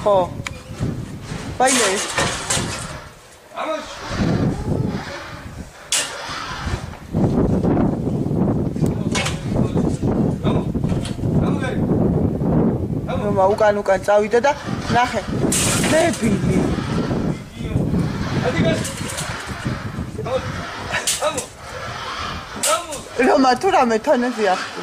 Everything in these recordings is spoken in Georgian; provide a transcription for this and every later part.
ხო. Ბაილე. Рома უკან წავიდა და ნახე. დებილი. Рома თუ რამე თონეზე ახდი.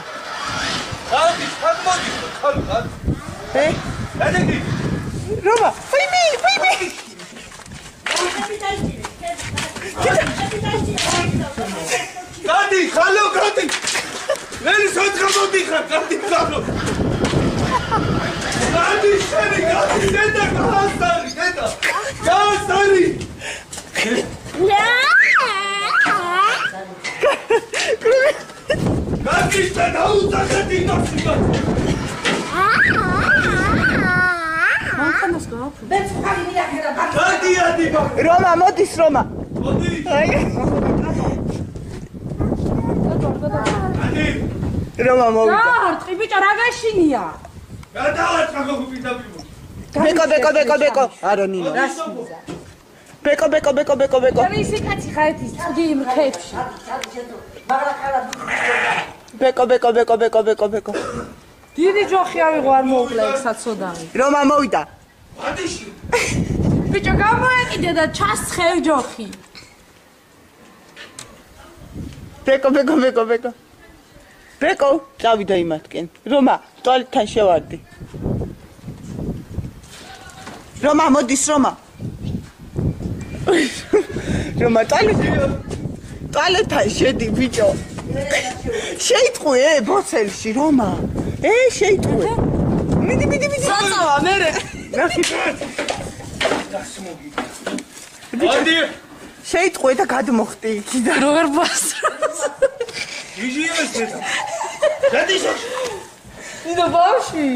Рома, пойми. Gadi, hallo, Gadi. Wer ist heute kaputt? Gadi, hallo. Gadi, schöne Gadi, Gadi, Gadi. Gadi, ich bin Haus, Gadi, Рома, მოდის Рома. Рома მოვიდა. გარტყი ბიჭო რა გაშინია? გადავაწყა გოგუბიდაბი. ბეკო. არა ნინო. ბეკო. ისი კაცი ხარ ის წდი იმ ხებში. ბეკო. დიდი ჯოხი ავიღო არ მოუკლა ეგ საცოდავი. Рома მოვიდა. ვადიში. ბიჭო გამოეკიდე და ჩასხევ ჯოხი. ბეკო. ბეკო, წავიდა იმათკენ. Рома, ტუალეტთან შევარდი. Рома, მოდის Рома. Рома, ტუალეტთან შედი ბიჭო. შეიტყვე ბოცელში Рома. შეიტყვე. მიდი. საწავა მერე. Gadi. შეიტყვე და გადმოხტი იქიდან. როგორ ბასროს. იჟიეს ეს. Gadi შოშ. ნინო ბავში.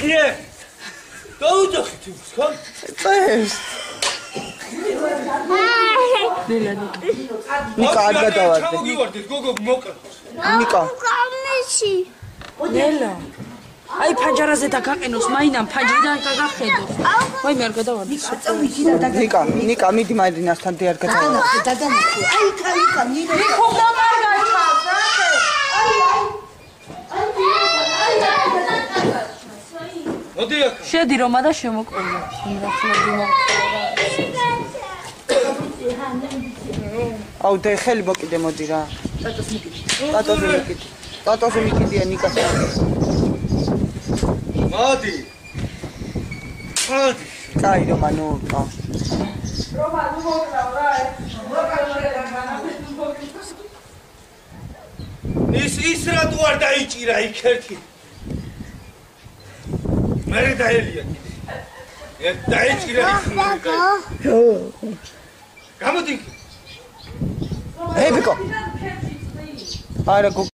ие. დაუჯახეთ იმას, ხო? წეს. ნიკა არ გადავარდი. ჩამოგივარდეთ, გოგო მოკლა. ნიკა. ნელა. აი ფანჯარაზე დაგაყენოს, მაინამ ფანჯრიდან გაგახედოს. ვაი მე არ გადავარდი. ნიკა, მიდი მარინასთან დე არ გადავარდი. დადამოხო. აი, ნინო. ხომ მაგაჩას, ნახე. მოდი აქ. შედი რომა და შემოყოლა. აუ და ხელი მოკიდე მოდი რა. ტატოზე მიკიდია ნიკას. მოდი. კაი Рома, ნუ. რომა ნუ მოკრავ რა. ის რატო არ დაიჭირა იქ ერთი? მე დაელია კიდე. დაიჭირა იქ. გამოდი. ბეკო. არა